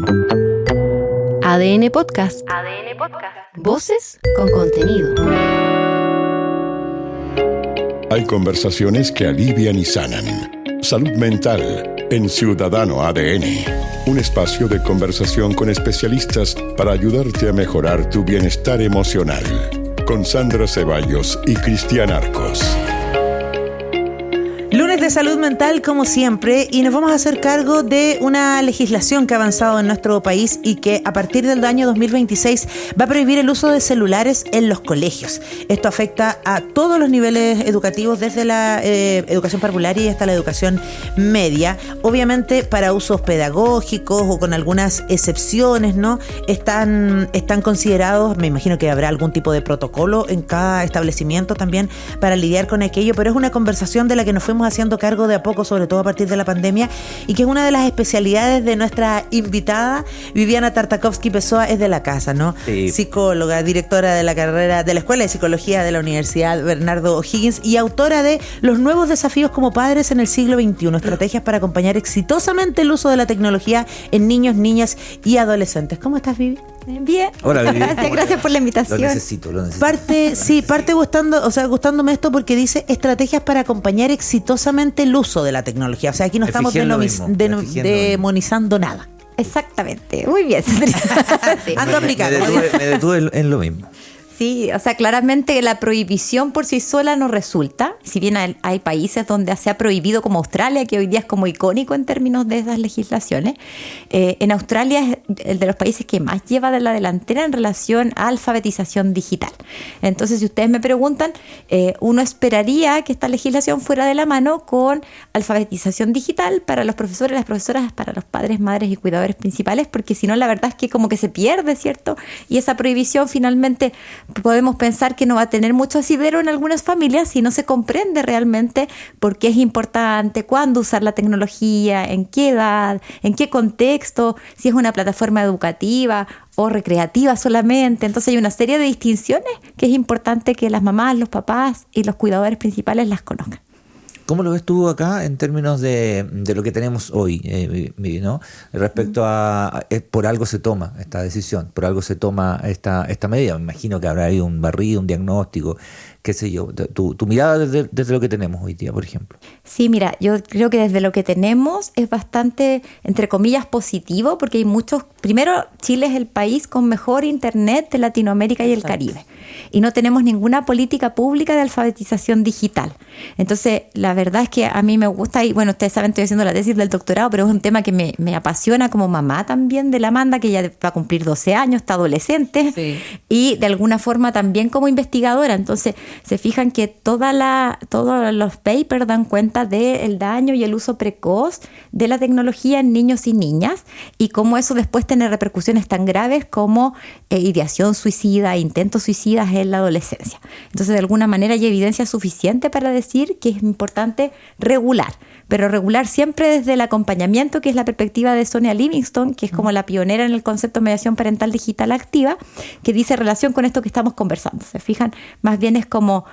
ADN Podcast. ADN Podcast. Voces con contenido. Hay conversaciones que alivian y sanan. Salud mental en Ciudadano ADN. Un espacio de conversación con especialistas para ayudarte a mejorar tu bienestar emocional. Con Sandra Ceballos y Cristian Arcos. Lunes de salud mental como siempre, y nos vamos a hacer cargo de una legislación que ha avanzado en nuestro país y que a partir del año 2026 va a prohibir el uso de celulares en los colegios. Esto afecta a todos los niveles educativos, desde la educación parvularia hasta la educación media. Obviamente para usos pedagógicos o con algunas excepciones, ¿no? Están considerados, me imagino que habrá algún tipo de protocolo en cada establecimiento también para lidiar con aquello, pero es una conversación de la que nos fuimos haciendo cargo de a poco, sobre todo a partir de la pandemia, y que es una de las especialidades de nuestra invitada, Viviana Tartakovsky-Pessoa, es de la casa, ¿no? Sí. Psicóloga, directora de la carrera de la Escuela de Psicología de la Universidad Bernardo O'Higgins y autora de Los nuevos desafíos como padres en el siglo XXI, estrategias para acompañar exitosamente el uso de la tecnología en niños, niñas y adolescentes. ¿Cómo estás, Vivi? Bien. Hola, Vivi. Gracias por la invitación. Lo necesito. Parte gustándome esto porque dice estrategias para acompañar exitosamente el uso de la tecnología. O sea, aquí no estamos demonizando nada. Exactamente. Muy bien. Sí. Ando aplicando. Me detuve en lo mismo. Sí, o sea, claramente la prohibición por sí sola no resulta. Si bien hay países donde se ha prohibido, como Australia, que hoy día es como icónico en términos de esas legislaciones. En Australia es el de los países que más lleva de la delantera en relación a alfabetización digital. Entonces, si ustedes me preguntan, uno esperaría que esta legislación fuera de la mano con alfabetización digital para los profesores, las profesoras, para los padres, madres y cuidadores principales, porque si no, la verdad es que como que se pierde, ¿cierto? Y esa prohibición finalmente podemos pensar que no va a tener mucho asidero en algunas familias si no se comprende realmente por qué es importante, cuándo usar la tecnología, en qué edad, en qué contexto, si es una plataforma educativa o recreativa solamente. Entonces hay una serie de distinciones que es importante que las mamás, los papás y los cuidadores principales las conozcan. ¿Cómo lo ves tú acá en términos de lo que tenemos hoy, ¿no? Respecto a por algo se toma esta decisión, por algo se toma esta medida? Me imagino que habrá habido un barrido, un diagnóstico, qué sé yo. Tu mirada desde lo que tenemos hoy día, por ejemplo. Sí, mira, yo creo que desde lo que tenemos es bastante, entre comillas, positivo, porque hay muchos. Primero, Chile es el país con mejor internet de Latinoamérica y el Caribe. Y no tenemos ninguna política pública de alfabetización digital. Entonces, la verdad es que a mí me gusta, y bueno, ustedes saben, estoy haciendo la tesis del doctorado, pero es un tema que me apasiona como mamá también de la Amanda, que ya va a cumplir 12 años, está adolescente, sí. Y de alguna forma también como investigadora. Entonces, se fijan que todos los papers dan cuenta del daño y el uso precoz de la tecnología en niños y niñas, y cómo eso después tiene repercusiones tan graves como ideación suicida, intentos suicidas en la adolescencia. Entonces, de alguna manera hay evidencia suficiente para decir que es importante regular, pero regular siempre desde el acompañamiento, que es la perspectiva de Sonia Livingstone, que es como la pionera en el concepto de mediación parental digital activa, que dice relación con esto que estamos conversando. Se fijan, más bien es como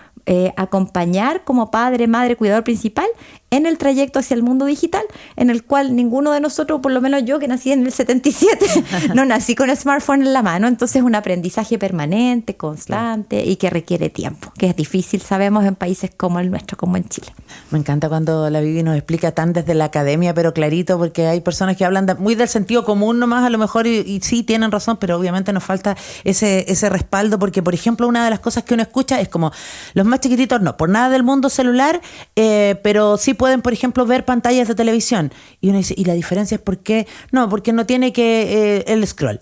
acompañar como padre, madre, cuidador principal en el trayecto hacia el mundo digital, en el cual ninguno de nosotros, por lo menos yo que nací en el 77, no nací con el smartphone en la mano. Entonces es un aprendizaje permanente, constante y que requiere tiempo, que es difícil, sabemos, en países como el nuestro, como en Chile. Me encanta cuando la Vivi nos explica tan desde la academia, pero clarito, porque hay personas que hablan muy del sentido común nomás, a lo mejor, y sí tienen razón, pero obviamente nos falta ese respaldo, porque, por ejemplo, una de las cosas que uno escucha es como, los más chiquititos no, por nada del mundo celular, pero sí pueden, por ejemplo, ver pantallas de televisión. Y uno dice, ¿y la diferencia es por qué? No, porque no tiene que el scroll.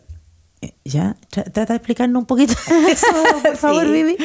¿Ya? Trata de explicarnos un poquito eso, por favor, sí. Vivi.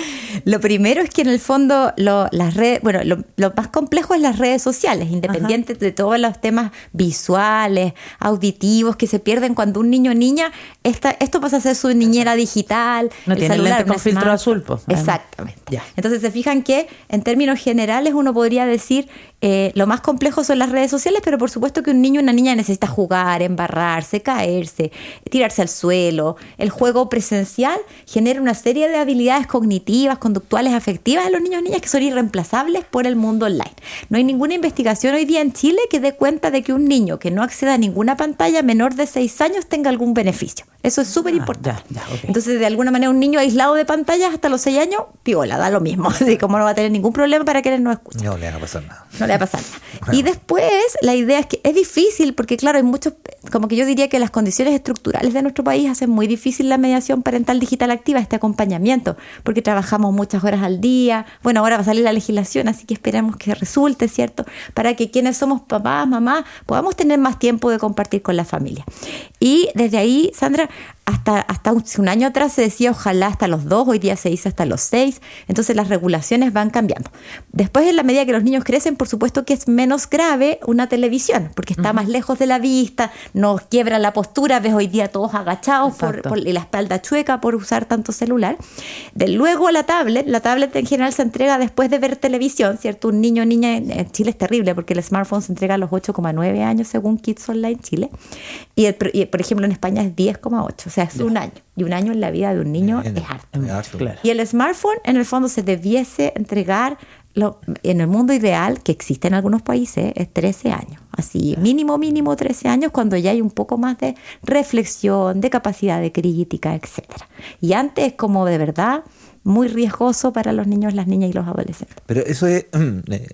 Lo primero es que en el fondo las redes, bueno, lo más complejo es las redes sociales, independiente de todos los temas visuales, auditivos que se pierden cuando un niño o niña, esto pasa a ser su niñera digital. No tiene lente con filtro azul, pues. Exactamente. Ya. Entonces se fijan que en términos generales uno podría decir lo más complejo son las redes sociales, pero por supuesto que un niño o una niña necesita jugar, embarrarse, caerse, tirarse al suelo, el juego presencial genera una serie de habilidades cognitivas, conductuales, afectivas en los niños y niñas que son irreemplazables por el mundo online. No hay ninguna investigación hoy día en Chile que dé cuenta de que un niño que no acceda a ninguna pantalla menor de 6 años tenga algún beneficio. Eso es súper importante. Okay. Entonces, de alguna manera, un niño aislado de pantallas hasta los 6 años, piola, da lo mismo. Así como no va a tener ningún problema para que él no escuche. No le va a pasar nada. No le va a pasar nada. Bueno. Y después, la idea es que es difícil, porque claro, hay muchos, como que yo diría que las condiciones estructurales de nuestro país hacen muy difícil la mediación parental digital activa, este acompañamiento, porque trabajamos muchas horas al día. Bueno, ahora va a salir la legislación, así que esperamos que resulte, ¿cierto? Para que quienes somos papás, mamás, podamos tener más tiempo de compartir con la familia. Y desde ahí, Sandra, hasta un año atrás se decía ojalá hasta los 2, hoy día se dice hasta los 6, entonces las regulaciones van cambiando. Después, en la medida que los niños crecen, por supuesto que es menos grave una televisión, porque está más lejos de la vista, nos quiebra la postura, ves hoy día todos agachados y la espalda chueca por usar tanto celular. Luego la tablet en general se entrega después de ver televisión, ¿cierto? Un niño o niña en Chile es terrible, porque el smartphone se entrega a los 8,9 años según Kids Online Chile, y por ejemplo en España es 10,8, o sea, es un año. Y un año en la vida de un niño es harto. Claro. Y el smartphone, en el fondo, se debiese entregar en el mundo ideal, que existe en algunos países, es 13 años. Así, mínimo 13 años, cuando ya hay un poco más de reflexión, de capacidad de crítica, etcétera. Y antes es como de verdad muy riesgoso para los niños, las niñas y los adolescentes. Pero eso es,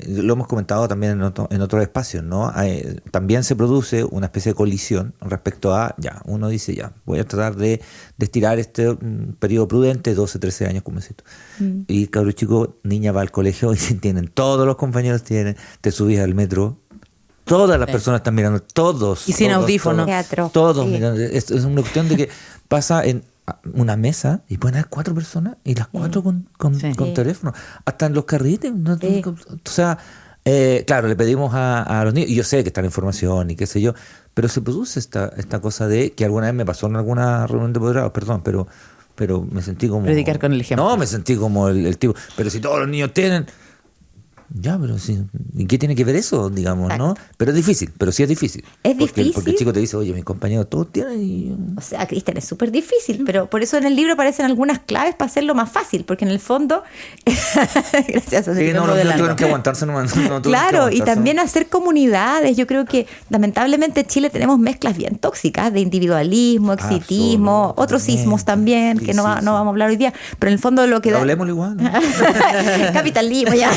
lo hemos comentado también en otros espacios, ¿no? También se produce una especie de colisión respecto a, uno dice, voy a tratar de estirar este periodo prudente, 12, 13 años, como decís tú. Y cabrón chico, niña va al colegio y tienen, todos los compañeros tienen, te subís al metro, todas las personas están mirando, todos. Y sin audífonos. Todos mirando. Es una cuestión de que pasa en una mesa y pueden haber 4 personas y las 4 con teléfono, hasta en los carriles, ¿no? O sea, claro, le pedimos a los niños, y yo sé que está la información y qué sé yo, pero se produce esta cosa de que alguna vez me pasó en alguna reunión de apoderados, perdón, pero me sentí como predicar con el ejemplo. No, me sentí como el tipo, pero si todos los niños tienen, pero sí, ¿y qué tiene que ver eso, digamos? Exacto. ¿No? Pero es difícil, pero sí es difícil. Porque el chico te dice, oye, mis compañeros todos tienen y... O sea, Cristian, es súper difícil, pero por eso en el libro aparecen algunas claves para hacerlo más fácil, porque en el fondo... Gracias. Sí, no tuvieron que aguantarse nomás. Claro, y también hacer comunidades. Yo creo que lamentablemente en Chile tenemos mezclas bien tóxicas de individualismo, exitismo, otros ismos también, que no vamos a hablar hoy día, pero en el fondo lo que da... Hablemos igual, ¿no? Capitalismo, ya.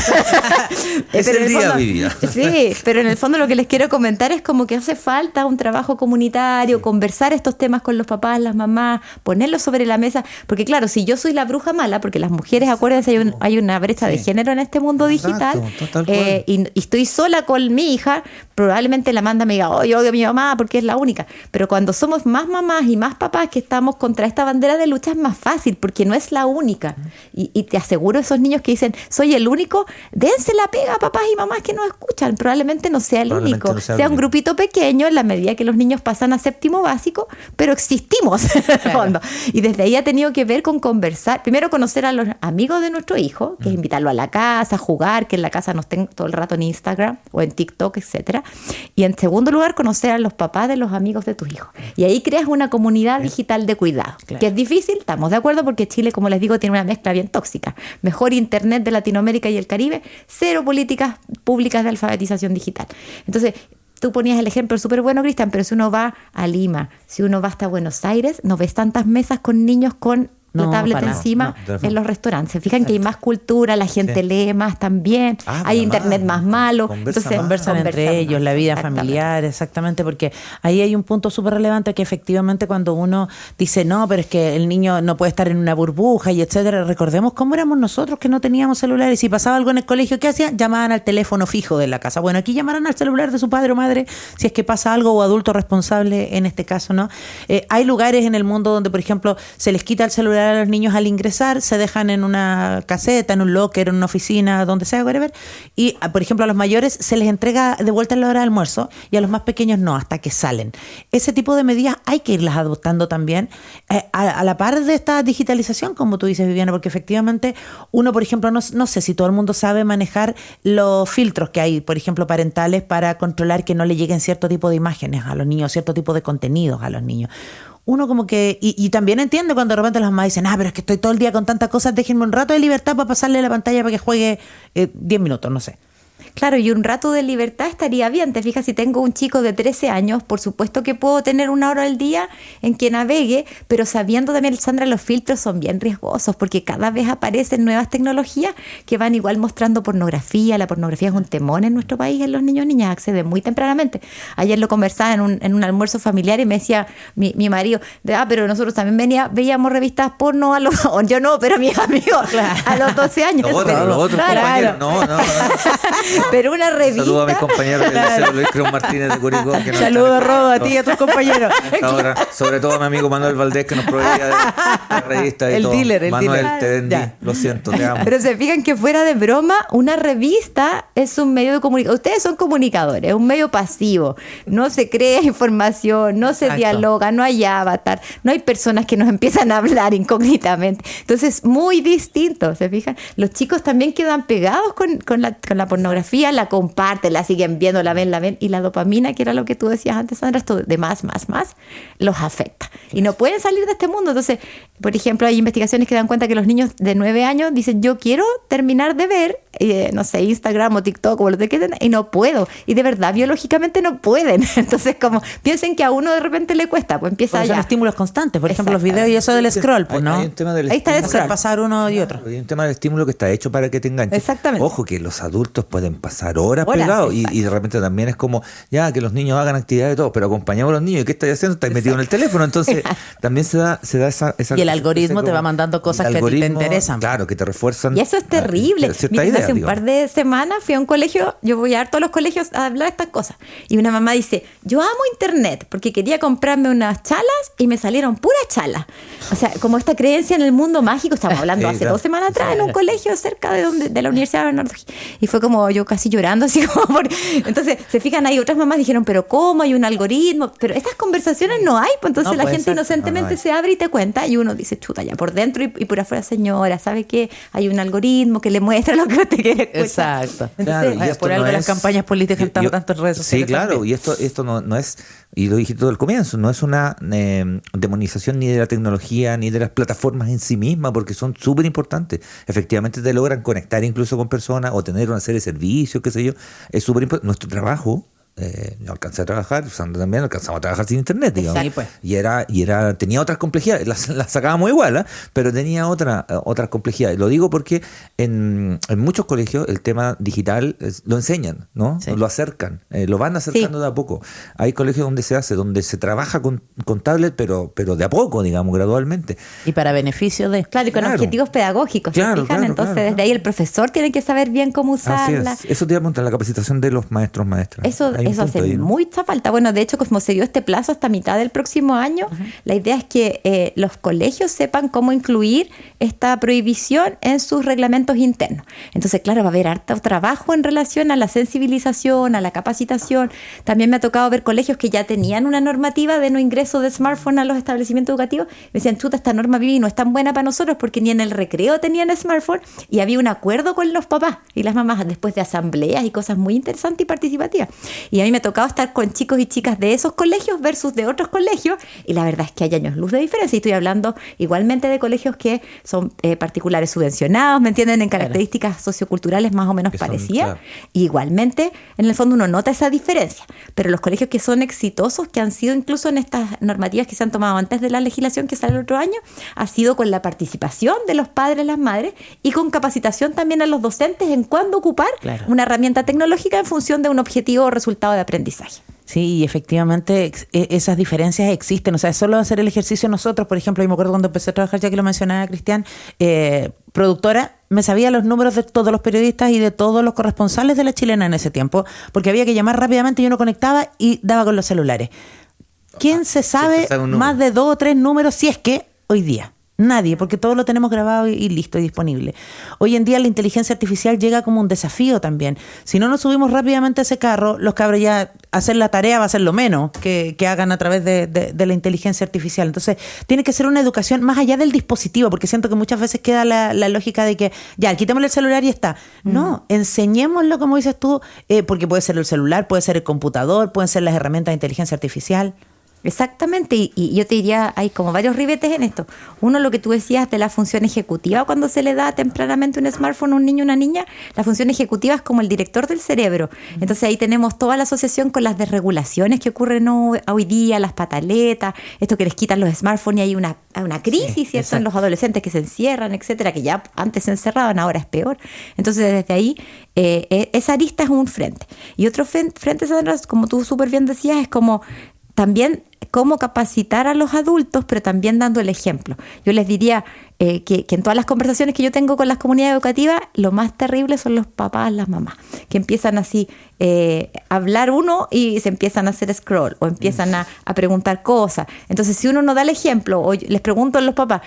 Es el día vivía. Sí, pero en el fondo lo que les quiero comentar es como que hace falta un trabajo comunitario, conversar estos temas con los papás, las mamás, ponerlos sobre la mesa, porque claro, si yo soy la bruja mala, porque las mujeres, acuérdense, hay una brecha de género en este mundo digital, y estoy sola con mi hija, probablemente la Amanda me diga, yo odio a mi mamá porque es la única, pero cuando somos más mamás y más papás que estamos contra esta bandera de lucha es más fácil, porque no es la única, y te aseguro esos niños que dicen, soy el único, dense la pega a papás y mamás que no escuchan, probablemente no sea el único, sea un grupito pequeño en la medida que los niños pasan a 7º básico, pero existimos en el fondo. Y desde ahí ha tenido que ver con conversar, primero conocer a los amigos de nuestro hijo, que es invitarlo a la casa, jugar, que en la casa no estén todo el rato en Instagram o en TikTok, etcétera. Y en segundo lugar, conocer a los papás de los amigos de tus hijos. Y ahí creas una comunidad digital de cuidado, que es difícil, estamos de acuerdo, porque Chile, como les digo, tiene una mezcla bien tóxica. Mejor internet de Latinoamérica y el Caribe, 0 políticas públicas de alfabetización digital. Entonces, tú ponías el ejemplo súper bueno, Cristian, pero si uno va a Lima, si uno va hasta Buenos Aires, no ves tantas mesas con niños con la tablet encima en los restaurantes. Se fijan que hay más cultura, la gente lee más también, hay internet más malo. Entonces conversan entre ellos, la vida familiar, exactamente, porque ahí hay un punto súper relevante que efectivamente cuando uno dice, no, pero es que el niño no puede estar en una burbuja y etcétera, recordemos cómo éramos nosotros que no teníamos celulares. Si pasaba algo en el colegio, ¿qué hacían? Llamaban al teléfono fijo de la casa. Bueno, aquí llamarán al celular de su padre o madre si es que pasa algo, o adulto responsable en este caso, ¿no? Hay lugares en el mundo donde, por ejemplo, se les quita el celular a los niños al ingresar, se dejan en una caseta, en un locker, en una oficina, donde sea, whatever, y por ejemplo a los mayores se les entrega de vuelta en la hora de almuerzo y a los más pequeños no, hasta que salen. Ese tipo de medidas hay que irlas adoptando también a la par de esta digitalización, como tú dices, Viviana, porque efectivamente uno, por ejemplo, no sé si todo el mundo sabe manejar los filtros que hay, por ejemplo, parentales para controlar que no le lleguen cierto tipo de imágenes a los niños, cierto tipo de contenidos a los niños. uno como que, y también entiendo cuando de repente las mamás dicen, pero es que estoy todo el día con tantas cosas, déjenme un rato de libertad para pasarle la pantalla para que juegue 10 minutos, no sé. Claro, y un rato de libertad estaría bien. Te fijas, si tengo un chico de 13 años, por supuesto que puedo tener 1 hora al día en que navegue, pero sabiendo también, Sandra, los filtros son bien riesgosos porque cada vez aparecen nuevas tecnologías que van igual mostrando pornografía. La pornografía es un temor en nuestro país, en los niños y niñas acceden muy tempranamente. Ayer lo conversaba en un almuerzo familiar y me decía mi marido, pero nosotros también veíamos revistas porno yo no, pero mis amigos a los 12 años. Los otros compañeros, no. Pero una revista. Saludos a mis compañeros del Liceo Luis Cruz Martínez de Curicó. Saludos, Rodo, a ti y a tus compañeros. Ahora, sobre todo a mi amigo Manuel Valdés, que nos proveía de la revista y el todo. Dealer, Manuel, te vendí. Ya. Lo siento, te amo. Pero se fijan que fuera de broma, una revista es un medio de comunicación. Ustedes son comunicadores, es un medio pasivo. No se crea información, no se Exacto. dialoga, no hay avatar, no hay personas que nos empiezan a hablar incógnitamente. Entonces, muy distinto, ¿se fijan? Los chicos también quedan pegados con la pornografía, la comparten, la siguen viendo, la ven, y la dopamina, que era lo que tú decías antes, Sandra, esto de más, los afecta. Y no pueden salir de este mundo. Entonces, por ejemplo, hay investigaciones que dan cuenta que los niños de 9 años dicen, yo quiero terminar de ver, no sé, Instagram o TikTok o lo que quieran, y no puedo. Y de verdad, biológicamente no pueden. Entonces, como piensen que a uno de repente le cuesta, pues empieza Son ya. estímulos constantes, por ejemplo, los videos y eso del scroll, pues, ¿no? Hay un tema del Ahí está el estímulo. scroll. Pasar uno y otro. Hay un tema del estímulo que está hecho para que te enganches. Exactamente. Ojo, que los adultos pueden pasar horas Horas, pegados y exacto. de repente también es como, ya, que los niños hagan actividades y todo, pero acompañamos a los niños. ¿Y qué estáis haciendo? Estáis metidos en el teléfono. Entonces, también se da esa Y el algoritmo te va mandando cosas que a ti te interesan. Claro, que te refuerzan. Y eso es terrible. Cierta Mira, idea, hace un digamos. par de semanas fui a un colegio, yo voy a todos los colegios a hablar de estas cosas. Y una mamá dice, yo amo internet porque quería comprarme unas chalas y me salieron puras chalas. O sea, como esta creencia en el mundo mágico, estamos hablando Sí, hace claro. 2 semanas atrás en un colegio cerca de la Universidad de Bernardo Higgins. Y fue como yo casi llorando, así como entonces, se fijan, hay otras mamás dijeron, pero ¿cómo? Hay un algoritmo. Pero estas conversaciones no hay, pues entonces No, la puede gente ser. inocentemente No hay. se abre y te cuenta y uno dice, chuta, ya por dentro y por afuera, señora, ¿sabe qué? Hay un algoritmo que le muestra lo que usted quiere escuchar. Exacto. Claro, y esto por algo no las es- campañas políticas están tanto en redes sociales. Sí, claro, también. y esto no es, y lo dijiste todo al comienzo, no es una demonización ni de la tecnología ni de las plataformas en sí mismas, porque son súper importantes. Efectivamente te logran conectar incluso con personas o tener una serie de servicios, qué sé yo. Es súper importante. Nuestro trabajo, yo alcancé a trabajar, Sandra también alcanzamos a trabajar sin internet, digamos. Sí, pues. Y tenía otras complejidades, las sacábamos igual, pero tenía otras complejidades. Lo digo porque en muchos colegios el tema digital lo enseñan, ¿no? Sí. Lo acercan, lo van acercando de a poco. Hay colegios donde se trabaja con tablet, pero de a poco, digamos, gradualmente. Y para beneficio de... Claro, y con Claro. objetivos pedagógicos, ¿se Claro, fijan? claro, Entonces, claro, desde ahí el profesor tiene que saber bien cómo Así usarla. es. Eso te iba a preguntar, la capacitación de los maestros, maestras. Hay un Eso punto hace ahí, ¿no? mucha falta. Bueno, de hecho, como se dio este plazo hasta mitad del próximo año, la idea es que los colegios sepan cómo incluir esta prohibición en sus reglamentos internos. Entonces, claro, va a haber harto trabajo en relación a la sensibilización, a la capacitación. También me ha tocado ver colegios que ya tenían una normativa de no ingreso de smartphone a los establecimientos educativos. Me decían, chuta, esta norma Vivi no es tan buena para nosotros porque ni en el recreo tenían smartphone y había un acuerdo con los papás y las mamás después de asambleas y cosas muy interesantes y participativas. Y a mí me ha tocado estar con chicos y chicas de esos colegios versus de otros colegios y la verdad es que hay años luz de diferencia. Y estoy hablando igualmente de colegios que son particulares subvencionados, ¿me entienden? En características socioculturales más o menos Que son, parecidas. claro. Y igualmente, en el fondo uno nota esa diferencia. Pero los colegios que son exitosos, que han sido incluso en estas normativas que se han tomado antes de la legislación que sale el otro año, ha sido con la participación de los padres, las madres y con capacitación también a los docentes en cuándo ocupar Claro. una herramienta tecnológica en función de un objetivo o resultado de aprendizaje. Sí, y efectivamente esas diferencias existen. O sea, es solo hacer el ejercicio nosotros. Por ejemplo, yo me acuerdo cuando empecé a trabajar, ya que lo mencionaba Cristian, productora, me sabía los números de todos los periodistas y de todos los corresponsales de La Chilena en ese tiempo, porque había que llamar rápidamente y uno conectaba y daba con los celulares. ¿Quién se sabe sabe un número? más de 2 o 3 números si es que hoy día? Nadie, porque todo lo tenemos grabado y listo y disponible. Hoy en día la inteligencia artificial llega como un desafío también. Si no nos subimos rápidamente a ese carro, los cabros ya hacer la tarea va a ser lo menos que hagan a través de la inteligencia artificial. Entonces, tiene que ser una educación más allá del dispositivo, porque siento que muchas veces queda la lógica de que ya, quitémosle el celular y está. No, enseñémoslo, como dices tú, porque puede ser el celular, puede ser el computador, pueden ser las herramientas de inteligencia artificial. Exactamente, y yo te diría, hay como varios ribetes en esto. Uno, lo que tú decías de la función ejecutiva, cuando se le da tempranamente un smartphone a un niño o una niña, la función ejecutiva es como el director del cerebro. Entonces ahí tenemos toda la asociación con las desregulaciones que ocurren hoy día, las pataletas, esto que les quitan los smartphones y hay una crisis, Sí, ¿cierto? exacto. En los adolescentes que se encierran, etcétera, que ya antes se encerraban, ahora es peor. Entonces desde ahí, esa arista es un frente. Y otro frente, Sandra, como tú súper bien decías, es como también cómo capacitar a los adultos, pero también dando el ejemplo. Yo les diría que en todas las conversaciones que yo tengo con las comunidades educativas, lo más terrible son los papás, las mamás, que empiezan así a hablar uno y se empiezan a hacer scroll o empiezan a preguntar cosas. Entonces, si uno no da el ejemplo, o les pregunto a los papás,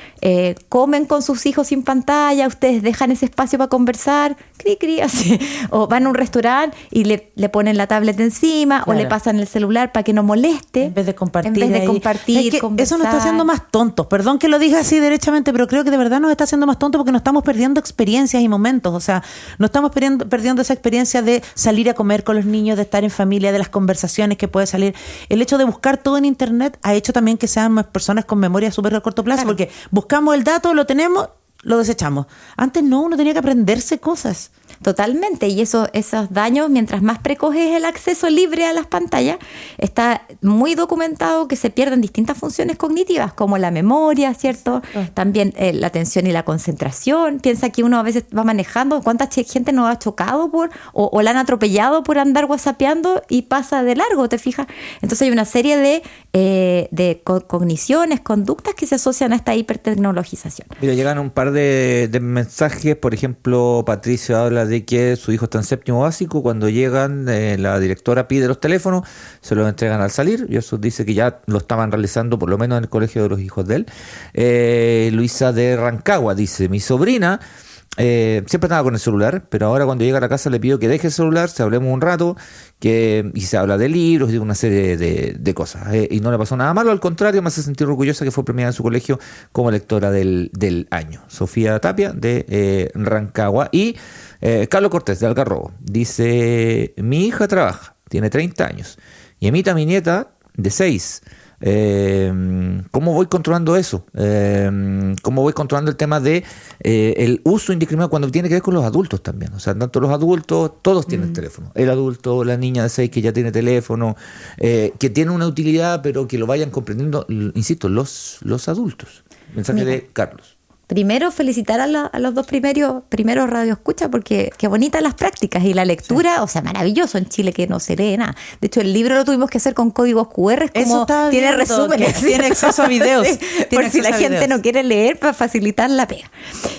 ¿comen con sus hijos sin pantalla? ¿Ustedes dejan ese espacio para conversar? Cri, cri, así. O van a un restaurante y le ponen la tablet encima, Claro. o le pasan el celular para que no moleste. En vez de compartir. En vez de ahí. compartir, Es que eso conversar. nos está haciendo más tontos. Perdón que lo diga así derechamente, pero creo que de verdad nos está haciendo más tontos porque nos estamos perdiendo experiencias y momentos. O sea, no estamos perdiendo esa experiencia de salir a comer con los niños, de estar en familia, de las conversaciones que puede salir. El hecho de buscar todo en internet ha hecho también que sean personas con memoria súper a corto plazo, Claro. porque buscamos el dato, lo tenemos, lo desechamos. Antes no, uno tenía que aprenderse cosas. Totalmente, y esos daños, mientras más precoz es el acceso libre a las pantallas, está muy documentado que se pierden distintas funciones cognitivas, como la memoria, ¿cierto? También la atención y la concentración. Piensa que uno a veces va manejando, ¿cuánta gente nos ha chocado o la han atropellado por andar whatsappeando y pasa de largo, te fijas? Entonces hay una serie de cogniciones, conductas que se asocian a esta hipertecnologización. Mira, llegan un par de mensajes. Por ejemplo, Patricio habla de que su hijo está en séptimo básico. Cuando llegan, la directora pide los teléfonos, se los entregan al salir. Y eso dice que ya lo estaban realizando, por lo menos en el colegio de los hijos de él. Luisa de Rancagua dice: mi sobrina siempre estaba con el celular, pero ahora cuando llega a la casa le pido que deje el celular, se hablemos un rato, y se habla de libros y de una serie de cosas. Y no le pasó nada malo, al contrario, me hace sentir orgullosa que fue premiada en su colegio como lectora del año. Sofía Tapia de Rancagua. Y Carlos Cortés de Algarrobo dice: mi hija trabaja, tiene 30 años, y emita a mi nieta de 6. ¿Cómo voy controlando eso? ¿Cómo voy controlando el tema de el uso indiscriminado cuando tiene que ver con los adultos también? O sea, tanto los adultos, todos tienen teléfono. El adulto, la niña de 6 que ya tiene teléfono, que tiene una utilidad, pero que lo vayan comprendiendo, insisto, los adultos. Mensaje Mira. de Carlos. Primero, felicitar a los dos primeros radioescuchas, porque qué bonitas las prácticas y la lectura, o sea, maravilloso en Chile que no se lee nada. De hecho, el libro lo tuvimos que hacer con códigos QR, es como estaba tiene viendo, resúmenes. que tiene acceso a videos. Sí, Tiene por si la acceso a gente videos. no quiere leer, para facilitar la pega.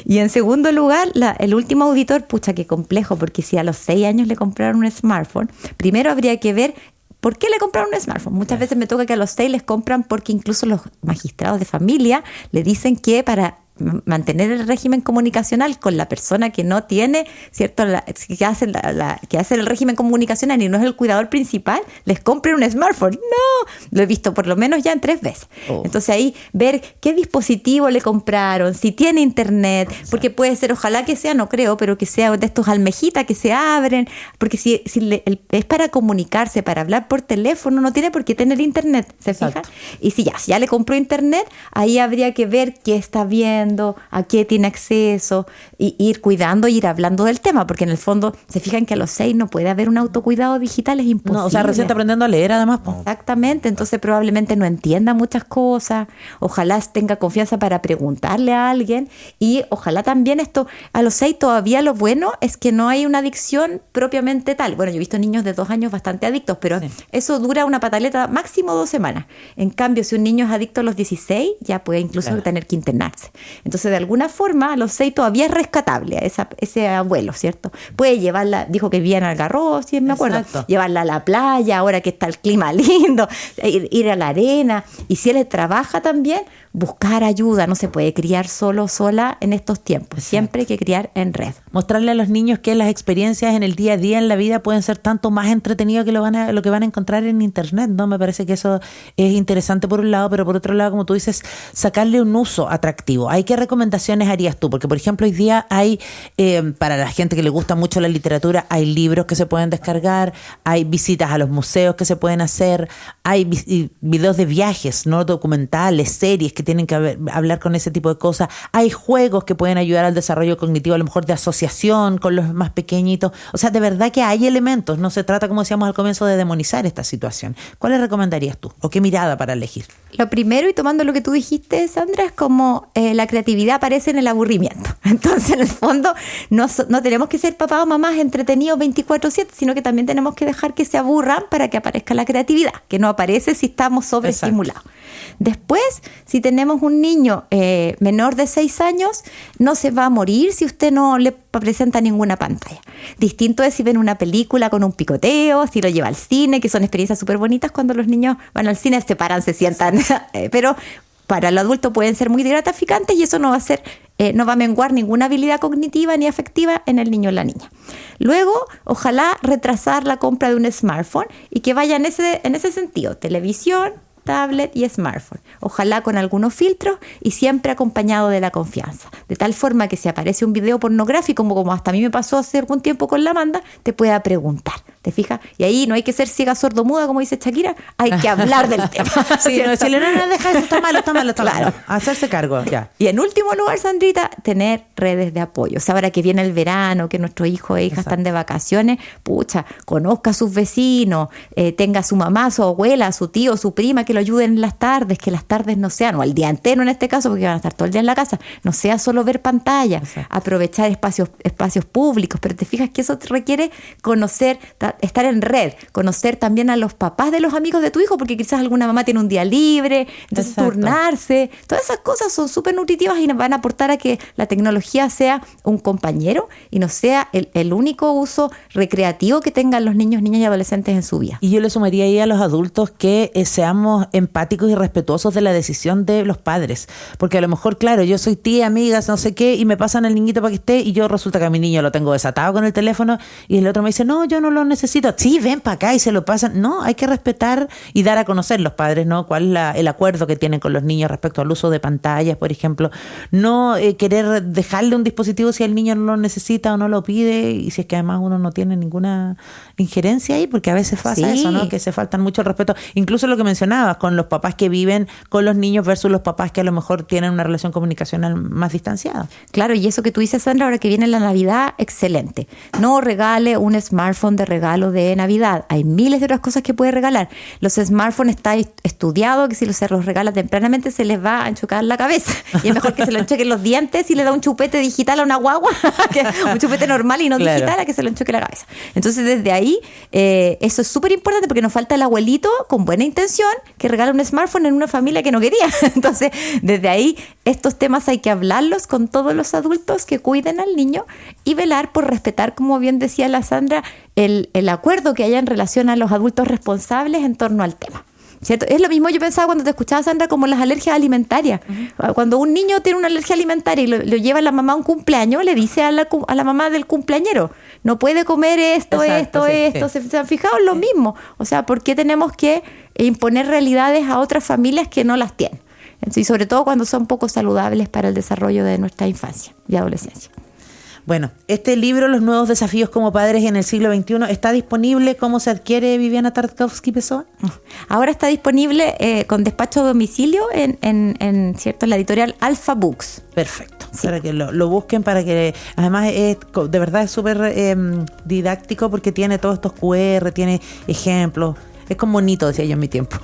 Y en segundo lugar, el último auditor, pucha, qué complejo, porque si a los 6 años le compraron un smartphone, primero habría que ver ¿por qué le compraron un smartphone? Muchas veces me toca que a los 6 les compran porque incluso los magistrados de familia le dicen que para mantener el régimen comunicacional con la persona que no tiene, ¿cierto? Que hace el régimen comunicacional y no es el cuidador principal, les compren un smartphone. No, lo he visto por lo menos ya en 3 veces. Entonces ahí ver qué dispositivo le compraron, si tiene internet, porque puede ser, ojalá que sea, no creo, pero que sea de estos almejitas que se abren, porque si es para comunicarse, para hablar por teléfono, no tiene por qué tener internet, ¿se fijan? Y si ya le compró internet, ahí habría que ver qué está viendo, a qué tiene acceso, y ir cuidando y ir hablando del tema, porque en el fondo se fijan que a los 6 no puede haber un autocuidado digital, es imposible. No, o sea, recién está aprendiendo a leer además. Po. Exactamente, entonces probablemente no entienda muchas cosas, ojalá tenga confianza para preguntarle a alguien, y ojalá también esto, a los 6 todavía lo bueno es que no hay una adicción propiamente tal. Bueno, yo he visto niños de 2 años bastante adictos, pero eso dura una pataleta máximo 2 semanas. En cambio, si un niño es adicto a los 16, ya puede incluso tener que internarse. Entonces, de alguna forma, a los 6 todavía es rescatable a ese abuelo, ¿cierto? Puede llevarla, dijo que vivía en Algarrobo, si me acuerdo, llevarla a la playa, ahora que está el clima lindo, ir a la arena, y si él trabaja también, buscar ayuda, no se puede criar solo, sola en estos tiempos, siempre hay que criar en red. Mostrarle a los niños que las experiencias en el día a día, en la vida, pueden ser tanto más entretenidas que lo que van a encontrar en internet, ¿no? Me parece que eso es interesante por un lado, pero por otro lado, como tú dices, sacarle un uso atractivo. ahí, ¿qué recomendaciones harías tú? Porque, por ejemplo, hoy día hay, para la gente que le gusta mucho la literatura, hay libros que se pueden descargar, hay visitas a los museos que se pueden hacer, hay videos de viajes, ¿no? Documentales, series que tienen que hablar con ese tipo de cosas. Hay juegos que pueden ayudar al desarrollo cognitivo, a lo mejor de asociación con los más pequeñitos. O sea, de verdad que hay elementos. No se trata, como decíamos al comienzo, de demonizar esta situación. ¿Cuáles recomendarías tú? ¿O qué mirada para elegir? Lo primero, y tomando lo que tú dijiste, Sandra, es como la creatividad aparece en el aburrimiento. Entonces, en el fondo, no tenemos que ser papás o mamás entretenidos 24/7, sino que también tenemos que dejar que se aburran para que aparezca la creatividad, que no aparece si estamos sobreestimulados. Después, si tenemos un niño menor de 6 años, no se va a morir si usted no le presenta ninguna pantalla. Distinto es si ven una película con un picoteo, si lo lleva al cine, que son experiencias súper bonitas cuando los niños van al cine, se paran, se sientan, pero para el adulto pueden ser muy gratificantes y eso no va a menguar ninguna habilidad cognitiva ni afectiva en el niño o la niña. Luego, ojalá retrasar la compra de un smartphone y que vaya en ese sentido, televisión, tablet y smartphone. Ojalá con algunos filtros y siempre acompañado de la confianza. De tal forma que si aparece un video pornográfico, como hasta a mí me pasó hace algún tiempo con la Amanda, te pueda preguntar. ¿Te fijas? Y ahí no hay que ser ciega, sordomuda, como dice Shakira, hay que hablar del tema. Sí, no decirle, no, deja eso, está malo. Claro. Hacerse cargo, ya. Y en último lugar, Sandrita, tener redes de apoyo. O sea, ahora que viene el verano, que nuestros hijos e hijas están de vacaciones, pucha, conozca a sus vecinos, tenga a su mamá, su abuela, a su tío, su prima, que lo ayuden en las tardes, que las tardes no sean, o el día entero en este caso, porque van a estar todo el día en la casa, no sea solo ver pantalla, aprovechar espacios públicos, pero te fijas que eso te requiere conocer, estar en red, conocer también a los papás de los amigos de tu hijo, porque quizás alguna mamá tiene un día libre, entonces turnarse, todas esas cosas son súper nutritivas y nos van a aportar a que la tecnología sea un compañero y no sea el único uso recreativo que tengan los niños, niñas y adolescentes en su vida. Y yo le sumaría ahí a los adultos que seamos empáticos y respetuosos de la decisión de los padres, porque a lo mejor, claro, yo soy tía, amigas, no sé qué, y me pasan el niñito para que esté, y yo resulta que a mi niño lo tengo desatado con el teléfono, y el otro me dice, no, yo no lo necesito. Sí, ven para acá, y se lo pasan. No, hay que respetar y dar a conocer los padres, ¿no? Cuál es el acuerdo que tienen con los niños respecto al uso de pantallas, por ejemplo. No querer dejarle un dispositivo si el niño no lo necesita o no lo pide, y si es que además uno no tiene ninguna injerencia ahí, porque a veces pasa eso, ¿no? Que se faltan mucho el respeto. Incluso lo que mencionabas, con los papás que viven con los niños versus los papás que a lo mejor tienen una relación comunicacional más distanciada. Claro, y eso que tú dices, Sandra, ahora que viene la Navidad, excelente. No regale un smartphone de regalo de Navidad. Hay miles de otras cosas que puede regalar. Los smartphones está estudiado que si se los regala tempranamente se les va a enchucar la cabeza. Y es mejor que se lo enchuquen los dientes si le da un chupete digital a una guagua, que un chupete normal y no digital, a que se lo enchuque la cabeza. Entonces, desde ahí, eso es súper importante porque nos falta el abuelito con buena intención que regala un smartphone en una familia que no quería. Entonces, desde ahí, estos temas hay que hablarlos con todos los adultos que cuiden al niño y velar por respetar, como bien decía la Sandra, el acuerdo que haya en relación a los adultos responsables en torno al tema. ¿Cierto? Es lo mismo, yo pensaba cuando te escuchaba, Sandra, como las alergias alimentarias. Uh-huh. Cuando un niño tiene una alergia alimentaria y lo lleva a la mamá a un cumpleaños, le dice a la mamá del cumpleañero, no puede comer esto. ¿Se han fijado en lo mismo? O sea, ¿por qué tenemos que imponer realidades a otras familias que no las tienen? Y sobre todo cuando son poco saludables para el desarrollo de nuestra infancia y adolescencia. Bueno, este libro, Los nuevos desafíos como padres en el siglo XXI, ¿está disponible? ¿Cómo se adquiere, Viviana Tarkowski-Pessoa? Ahora está disponible con despacho a domicilio en la editorial Alpha Books. Perfecto. Sí. Para que lo busquen, para que además de verdad es súper didáctico porque tiene todos estos QR, tiene ejemplos. Es como bonito, decía yo en mi tiempo.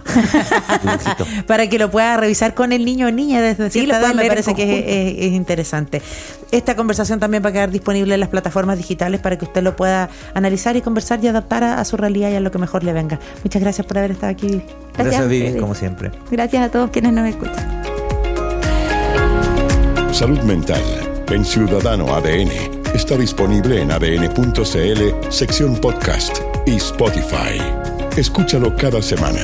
Para que lo pueda revisar con el niño o niña desde cierta edad, me parece que es interesante. Esta conversación también va a quedar disponible en las plataformas digitales para que usted lo pueda analizar y conversar y adaptar a su realidad y a lo que mejor le venga. Muchas gracias por haber estado aquí. Gracias Vivi, como siempre. Gracias a todos quienes nos escuchan. Salud Mental en Ciudadano ADN está disponible en adn.cl, sección podcast y Spotify. Escúchalo cada semana.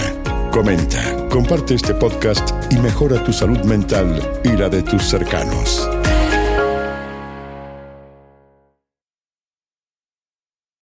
Comenta, comparte este podcast y mejora tu salud mental y la de tus cercanos.